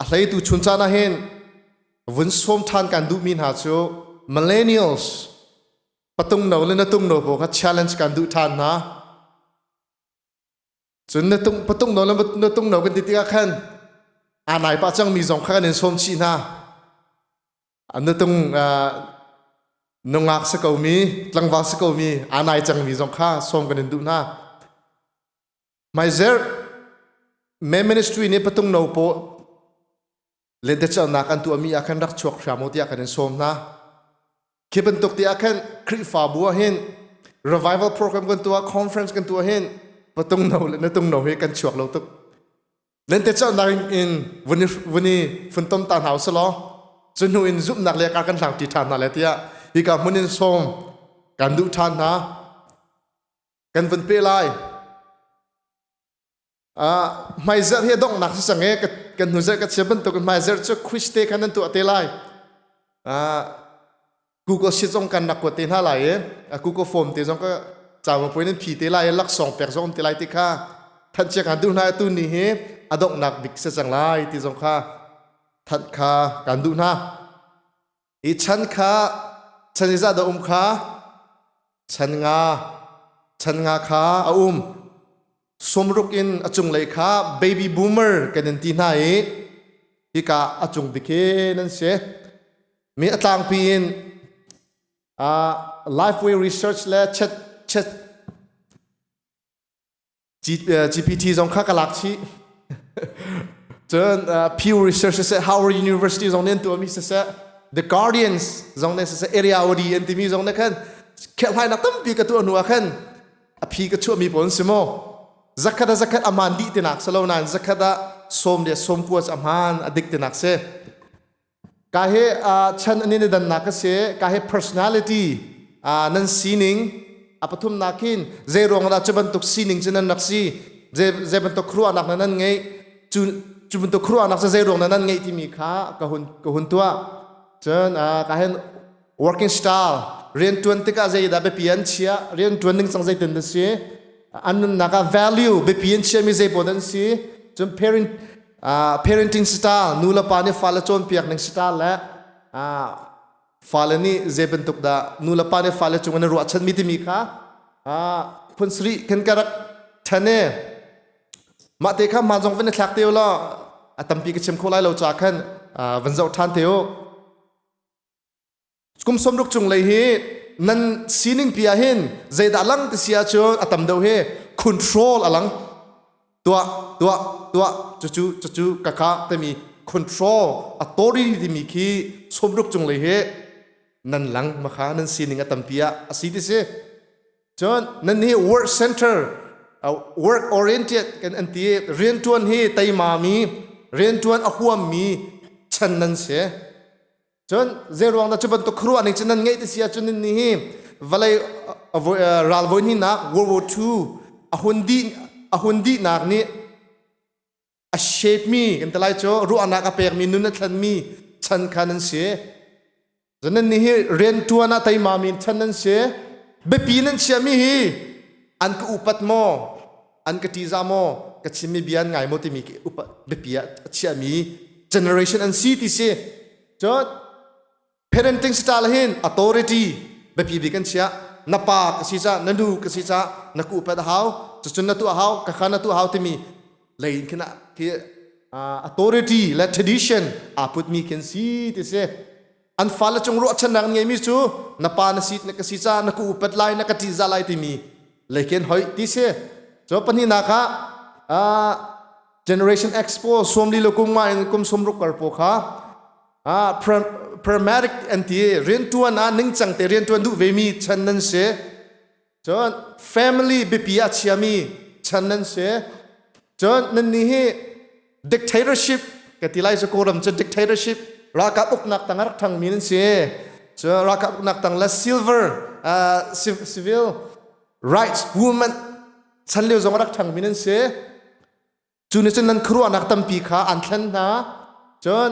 อะไรตุชุนจานะเห็นวันสมทานกันดูมินหาโจ millennials ปตุงโนเลนตุงโนบอกว่า challenge กันดูทานนะจนปตุงโนเลนตุงโนกันติดกันอันไหนป้าจังมีสองข้างในสมชีนะอันนั้นตุงนงอักษกมีลังวักษกมีอันไหนจังมีสองข้างสมกันดูนะไม่เจอแม่ ministry นี่ปตุงโนโปเล่นเด็กนักอันตัวมีอาการรักชวกชามที่อาการสมนะคิดเป็นตุกที่อาการคริฟาบัวเห็น revival program กันตัว conference กันตัวเห็นปตุงโนเล่นตุงโนเห็นกันชวกเราตุกเล่นเด็กนักอินวันนี้ฝนต้มตาหนาวสลอจนหนูอินซุปนักเลี้ยงกันหลังที่ทานนั่นแหละที่อ่ะที่กับมันอินสมกันดูทานนะกันฝนเปล่าไม่เจอที่ดงนักสังเกตกันหนูจะกันเชื่อเป็นตัวกันไม่เจอจะคุยสเตกันนั่นตัวเตลัยGoogle ชิดจงกันนักกว่าเตนอะไรGoogle Form เตจงก็จำมาพูดนั่นผีเตลัยลักสองแปดจงเตลัยที่ข้าท่านเชื่อกันดูหน้าตัวนี้เฮดงนักบิ๊กเสจังไรที่จงข้าท่านข้ากันดูหน้าอีฉันข้าฉันจะได้ข้าฉันงาข้าสมรุกินอจุงเลยค่ะ baby boomer กันนั่นที่ไหนที่กะอจุงดิเคนั่นเสียมีอัตลังปีนLifeway Research และเช็ด GPT จงข้ากลักชีจน Pew Research เสีย Howard University จงเน้นตัวมีเสีย The Guardians จงเน้นเสีย Area OD อันที่มีจงเน้นกันแค่ให้นักตั้มปีกตัวหนัวกันพี่ก็ช่วยมีผลสิโมzakat aman di tinak salaunan zakata som de som kuas aman adik tinak se kahe chan ani dan nak se kahe personality nan sining apathum nakin ze rong da chaban tuk sining chinan naksi ze ban to khru anak nan ngei chu ban to khru anak se ze rong nan ngei ti mi kha ka hun tua chan kahe working style rian tuan tika ze da be pian chia rian tuan ning sang ze ten de seอันนั้นนัก value เบปีนเชื่อมีใจปวดนั่นสิจน parenting style นูละปานี่ฟาละจนเปียกหนึ่ง style และฟาละนี่เจ็บเป็นตุกดานูละปานี่ฟาละจงอันรัวฉันมีที่มีค่ะพุนสรีกันกระทันเน่มาเตะข้ามาจงเป็นนักเที่ยวละตั้มปีกเชื่อมโคไลเราจากกันวันเสาร์ทันเที่ยวกุมสมรุกจงเลยฮีนั่นซีนิงพิอาหินใจดาลังติเสียจนอัตมเดาเฮ control อลังตัวจู่กะกะแต่มี control authority ที่มีขี้สมรุกจงเลยเฮนั่นหลังมาขานั่นซีนิงอัตมพิอาสิติเสจนนั่นนี่ work center work oriented กันอันที่เรียนทวนเฮไตมามีเรียนทวนอหัวมีฉันนั่นเสจนเจรวงนั้นจะเป็นตัวครัวนี่ฉะนั้นไงที่เสียจนนี่วันเลยรัลวันนี้นัก World War II อหุนดีนักนี่shape me กันแต่ไรจ้รู้อนาคตเปียกมีนุ่นทันมีฉันขันนั่นเสียฉะนั้นนี่เรียนตัวน่าไตมามีฉันนั่นเสียเบปีนั่นเสียมีอันก็อุปัตโมอันก็ทีซาโมก็ชิมีเบียนไงโมติมีอุปเบปีเสียมี generation อันซีที่เสียจนparenting style hin authority bepi bikan sia napa kasisa nandu kasisa naku pada hau chunna tu hau kakhana tu hau timi lain kena ki authority la tradition aput mi can see ti se an fala chung ro chanang ngai mi chu napa na sit na kasisa naku upat lai na katiza lai timi lekin hoi ti se so pani na kha generation expo somli lokum ma in kum somru karpo kha pragmatic anti เรียนตัวนะนิ่งจังแต่เรียนตัวดูเวมีฉันนั่นเสียจน family เบปีอาชีมีฉันนั่นเสียจนนั่นนี่ dictatorship กติไลจะโกรธจะ dictatorship ราคาอุกนักต่างรักทางมีนั่นเสียจนราคาอุกนักต่างและ silver civil rights women ฉันเลี้ยวจงรักทางมีนั่นเสียจุนฉันนั้นครัวนักตั้มปีขาอันทันนะจน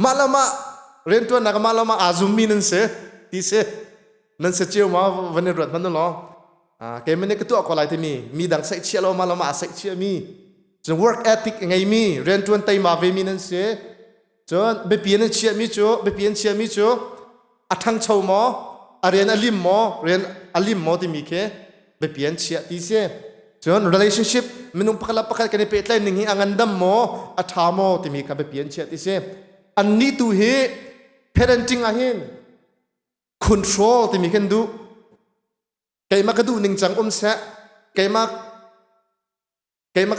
มาละมาเรียนตัวนักมาละมาอาซุมีนั่นเสียที่เสียนั่นเสียเจียวมาวันนี้รถมันนั่นหรอแกไม่ได้กระตัวอะไรที่มีดังเซ็กเชียร์เรามาละมาเซ็กเชียร์มี จน work ethic ไงมีเรียนจวนไตมาเวมีนั่นเสียจนไปเปลี่ยนเชียมีจูไปเปลี่ยนเชียมีจูอัทั้งชาวหมอเรียนอลิมหมอเรียนอลิมหมอที่มีแค่ไปเปลี่ยนเชียที่เสียจน relationship มันนุ่มพักละพักกันในเป็ดเลยหนึ่งอันดัมหมออัฐามหมอที่มีกับไปเปลี่ยนเชียที่เสียอันนี้ตัวเฮ parenting อาเห็น control ที่มีกันดูไกมากระดูหนึ่งจังเสะไกมา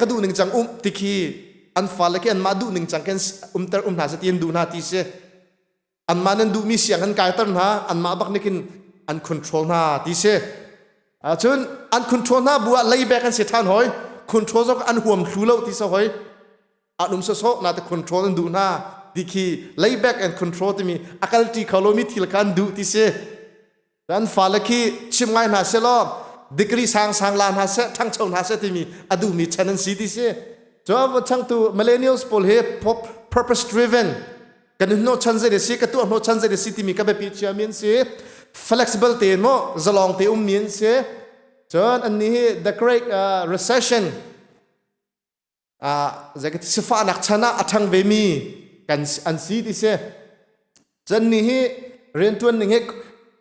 กระดูหนึ่งจังติคีอันฟ้าเล็กอันมาดูหนึ่งจังกันเตอร์หาสติยนดูนาทีเสอันมานั้นดูมีเสียงอันกายตั้งหาอันมาบักนี่กินอัน control นาทีเสจนอัน control นาบัวไล่แบกันเสียท่านหอย control จากอันห่วงรู้เล่าที่สหอยอันโซนาแต่ control อันดูนาดิคีไล่แบกอัน control ที่มีอาการที่เขาโลมิทิลกันดูที่เสอันฟ้าเล็กชิมไงนาเสลอดีกรีสางลานหาเสทั้งชาวหาเสที่มีอดูมี tendency ที่เสจอบทั้งตัว millennials พอลเฮ purpose driven กันโนชันเจเดสิกันตัวโนชันเจเดสิที่มีกับปีเชียมีนเส flexible เตนโมจะลองเตมีนเสจนอันนี้ the great recession จะกิสิฟ้านักชนะทั้งเวมีกันอันซีที่เสจนนี้เรียนตัวหนึ่ง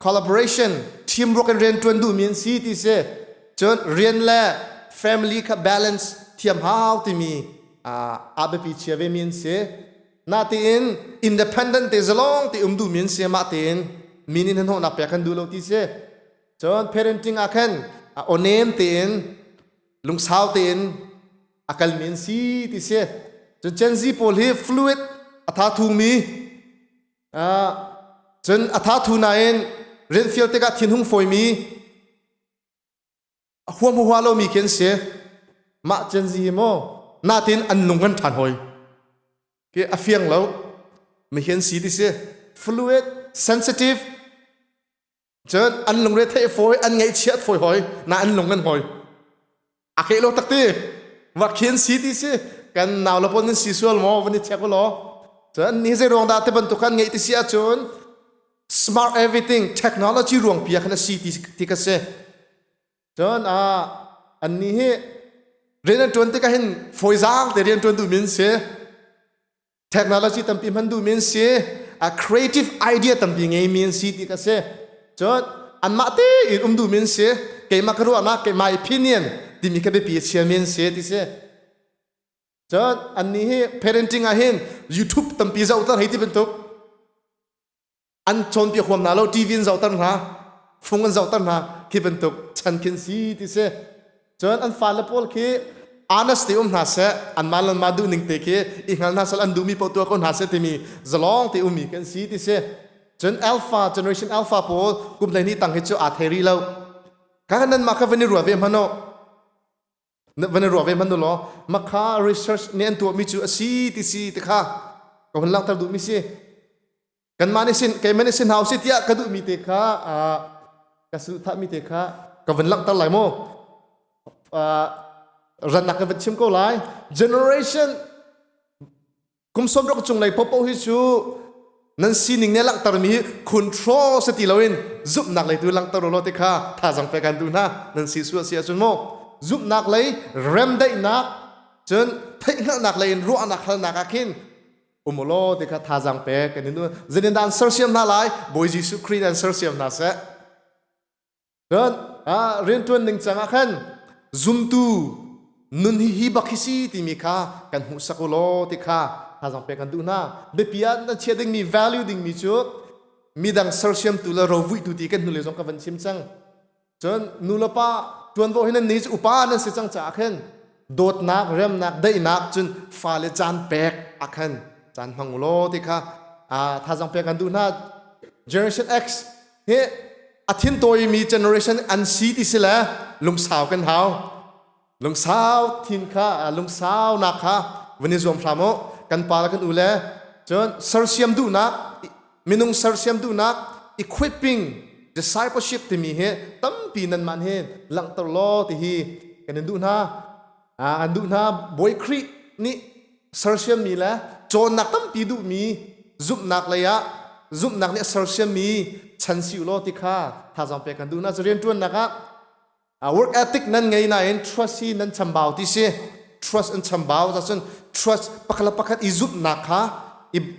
collaboration teamwork กันเรียนตัวดูมีนซีที่เสจนเรียนและ family กับ balance เทียมหาวที่มีอาเบปีเชียเวมีนเสนาตีน independent ที่จะลองที่ดูมีนเสมาตีนมีนินหัวนับเปียกันดูโลที่เสจน parenting อาคันโอเนมตีนลุงสาวตีนอากัลมีนซีที่เสจนเจนซีโพลี fluid อัฐาทุงมีจนอัฐาทุนายนเรียนฟิลเตกัทินหุงฝอยมีหัวมัวเรามีเขียนเสียมาเจนซีโมนาตินอันลงกันทันหอยเกี่ยอเฟียงเราไม่เขียนสีที่เสีย fluid sensitive จนอันลงเรทเทฝอยอันไงเชียดฝอยหอยน่าอันลงกันหอยอาเคโลตักตีว่าเขียนสีที่เสียกันนาวเราพอนั้นสีสวยมอวันนี้เช็คก็รอจนนี่จะรองดาเตบันตุกันไงที่เสียจนsmart everything technology รวงเปียขนาดสีที่ก็เสจนอันนี้เรียนจวนที่ก็เห็นฝอยจางแต่เรียนจวนดูมินเส technology ตั้มปีมันดูมินเสcreative idea ตั้มปีไงมินสีที่ก็เสจนอันมาตีอินดูมินเสเกี่ยมากรู้นะเกี่ยมา opinion ที่มีแค่ไปเปียเชียมินเสที่เสจนอันนี้ parenting เห็น YouTube ตั้มปีจะอุตส่าห์ให้ที่เป็นตุกอันชนเปียความน่าเราทีวีจะอุตส่าห์หาฟงกันจะอุตส่าห์หาที่เป็นตุกฉันคิดสีที่เสจนอันฟ้าละพอลคือ honesty หาเสอันมาลันมาดูหนึ่งเตะคืออีกงานน่าสลันดูมีปตัวคนหาเสที่มีจะลองที่มีกันสีที่เสจน alpha generation alpha พอลกลุ่มในนี้ตั้งให้เจ้าอาเทรีแล้วการนั้นมาค่ะวันนี้รัวเวมันโนวันนี้รัวเวมันโนหรอมาค่ะ research เนี่ยตัวมีจูสีที่สีที่ค่ะก็วันหลังตาดูมีสิกันมาในสินแกไม่ในสินเฮาสิที่ก็ดูมีเตะค่ะก็สุดท้ายมีเตะค่ะก็วันหลังตาไหลโมรันนักกับชิมก็ไหล generation กุมสมรักจงไหลพบฮิจูนั่นสิหนึ่งเนี่ยหลังตามี control สติเราเองจุบนักเลยตัวหลังตาเราเตะค่ะถ้าสังเกตกันดูนะนั่นสิสัวเสียจนโมจุบนักเลยเริ่มได้นักจนเพ่งนักเลยรู้นักขนาดกินโมโลเตะค่ะท่าสังเกตกันดูเจนดันเซอร์เซียมน่าไหลบอยจิสุครีดันเซอร์เซียมน่าเสะจนเรียนตัวหนึ่งจังกันซุมตูนุนฮิบักฮิซีที่มีค่ากันหุสกุโลที่ค่าถ้าสังเกตกันดูนะเบปีอันนั้นเชื่อดิ่งมี value ดิ่งมีจุดมีดังเซอร์เซียมตัวละเราวิดูที่กันนุเลจงกับวันชิมจังจนนุลปะจวนโวหินันนี้อุปานั้นเสียจังจากกันโดดนักเริ่มนักได้นักจนฟ้าเลจานแบกอากันจานพังโลที่ค่าถ้าสังเกตกันดูนะ generation X เฮ้อาทิตย์ตัวมี generation อันซีที่สิละลุงสาวกันเฮาลุงสาวทินค่ะลุงสาวนักค่ะวันนี้รวมพรามกันปาลกันอุเลจนเซอร์เซียมดูนักมินุงเซอร์เซียมดูนัก equipping discipleship ที่มีเหตุตั้มปีนันมันเหตุหลังตลอดที่ฮีกันดูนะอันดูนะบอยครีนี่เซอร์เซียมมีแล้วโจนนักตั้มปีดูมีจุบนักเลยอะจุบนักเนี่ยเซอร์เซียมมีฉันสิวโลติค่าถ้าจำเป็นกันดูนะจะเรียนจวนนะครับwork ethic นั้นไงนะเอ็น trust นั้นชำบ่าวที่เสีย trust and chambao za chun trust pakhala pakhat izup nakha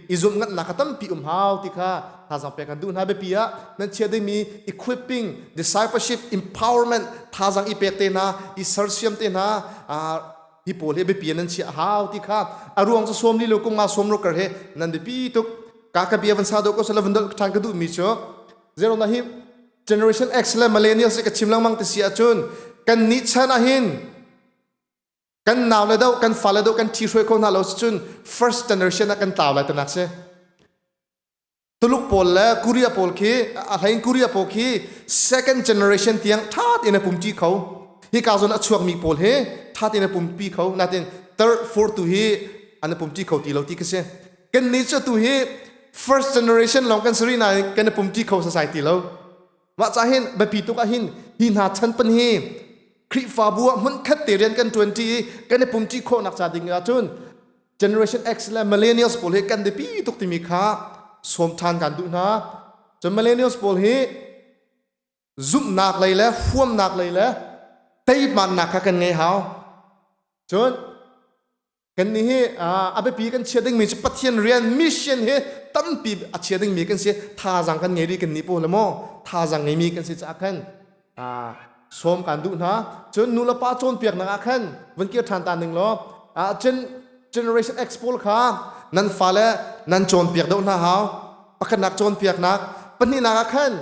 izup ngat nakatam pi hau ti kha tha jang pe kan du na be pia nan chede mi equipping discipleship empowerment tha jang ipekte na I sersiam te na hi pole be pia nan chi hau ti kha aruang cha somli lo ko ma somro kar he nan be pi tuk ka bia van sa do ko sala vandal thang ka du mi cho zero na hi generation x la millennials ka chimlang mang te sia chun kan ni chana hin kan naw le do kan fa le do kan thi roi ko na lo chun first generation kan taw la tanak se tuluk pol la kuria pol ki hain kuria pol ki second generation tiang that in a pumchi khau hi ka zon achuak mi pol he that in a pumpi khau natin third fourth to hi an pumchi khau ti lo ti ka se kan ni cha tu hi first generation long kan sri na kan pumchi khau society lo wa cha hin ba pi to ka hin na chan pan hiคริฟาบัวมันคัดเตียนกัน20กันในปุ่มจีโคนักจาดิงอาจุน generation X และ millennials ปอลเฮกันเดปีตุกติมีค่าสมทานกันดูนะจน millennials ปอลเฮซุ่มหนักเลยแล้วฟ่วมหนักเลยแล้วเตยมันหนักกันไงฮาวจนกันนี่อาไปปีกันเชียดิงมีจะพัฒนาเรียนมิชชั่นเฮตั้มปีเชียดิงมีกันเสียท่าจังกันไงดีกันนี่ปอลละมั้งท่าจังไงมีกันเสียจากกันสมกันดูนะจนนูละป้าโจนเปียกนักขันวันเกี่ยวทานตาหนึ่งล้อจน generation X พอลค่ะนั่นฟ้าแล้วนั่นโจนเปียกดูนะฮาวปักนักโจนเปียกนักปนนี่นักขัน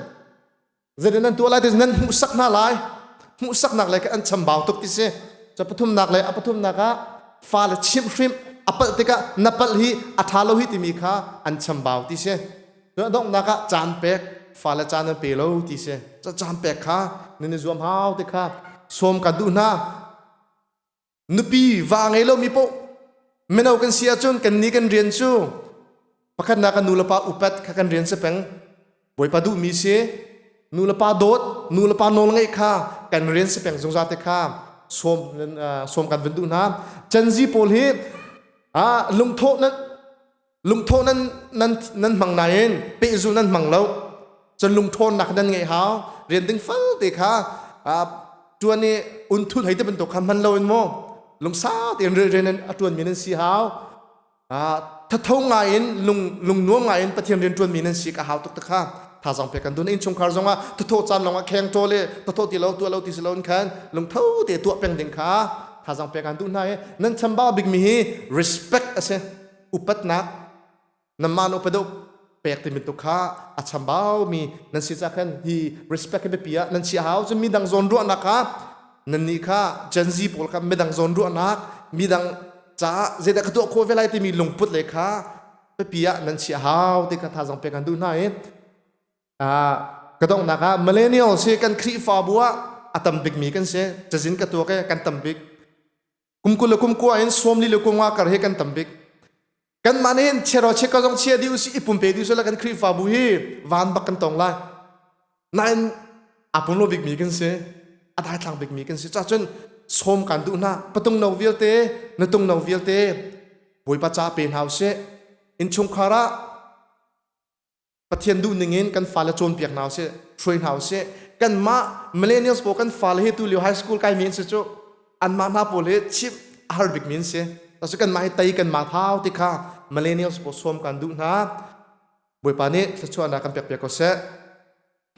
เจนนั้นตัวอะไรที่นั่นมุสักนักเลยมุสักนักเลยก็อันชมบ่าวตุกที่เสจะปฐุมนักเลยปฐุมนักะฟ้าเลยชิมชิมปะติกะนับปะฮีอัฐาโลหิตมีค่ะอันชมบ่าวที่เสแล้วดงนักะจานเปียกฟ้าเลยจานเปโลที่เสจะจานเปียกค่ะนี่ในรวมหาวติค่ะสมกันดูนะนุปีวางไงโลมีโปไม่เอากันเสียจนกันนี้กันเรียนชูปะคันนักนูละปาอุปัตกันเรียนเสพงบอยปาดูมีเสนูละปาโดดนูละปานงไงค่ะกันเรียนเสพงสงสารติค่ะสมกันเป็นดูนะจันจีโพลีลุงโทนั้นมังนายเปซูนั้นมังเราจนลุงโทนหนักนั้นไงฮาวเรียนดึงฟังติค่ะตัวนี้อุ่นทุนให้ได้เป็นตัวคำมันเราเองโมลุงสาวเรียนนั้นตัวมีนั้นสีฮาวถ้าเท่าไงลุงนัวไงปะเทียนเรียนตัวมีนั้นสีกับฮาวตุกตะค่ะถ้าสังเกตกันดูนี่ชงคาร์จงว่าถ้าโทษจานลงว่าแข่งโตเลยถ้าโทษตีเราตัวเราตีสโลนกันลุงเท่าเตะตัวเป็นดึงค่ะถ้าสังเกตกันดูนั่นนั่นฉันบ้าบิ๊กมี respect อะไรอุปนักน้ำมันอุปดเปกติมิตุค่าอัจฉริยะมีนั่นสิจะกันฮี respect ให้เปียนั่นสิหาวจะมีดังโซนรัวนะครับนั่นนี่ค่ะจันซีพอลครับมีดังโซนรัวนักมีดังจ้าเจตกระตัวโคเวลัยที่มีลงพุทธเลยค่ะเปียนั่นสิหาวที่กระทาสังเปกันดูนั่นก็ต้องนะครับ millennial เสียกันครีฟาบัวอัตมบิกมีกันเสียจะสินกระตัวกันตัมบิกคุมกุลคุมกัวเห็นสวมลิลกุมว่ากระเฮกันตัมบิกกันมันเห็นเชรอเชก็ต้องเชียดิวสิปุ่มเปดิวสิแล้วกันครีฟาบุฮีวานบักกันตรงละนั่นอาปุ่นโลบิกมีกันเสียอาได้ทางบิกมีกันเสียจ้าจนสมกันดูนะปะตงนาวเวลเตนตงนาวเวลเตบอยปัจจาเป็นเฮาเสียอินชงคาระปะเทียนดูหนึ่งเงินกันฟ้าละโจนเปียกหนาวเสียช่วยหนาวเสียกันมาเมเลเนียลสโปกันฟ้าละเฮตุเลียวไฮสคูลใกล้มีนเสียจ้อันมาหน้าโปเลชิปอาร์บิกมีนเสียแต่สุดกันมาให้ไตกันมาเท้าที่ข้า millennials ผสมกันดูนะบริปานี้จะชวนนักการเปียกๆก็เส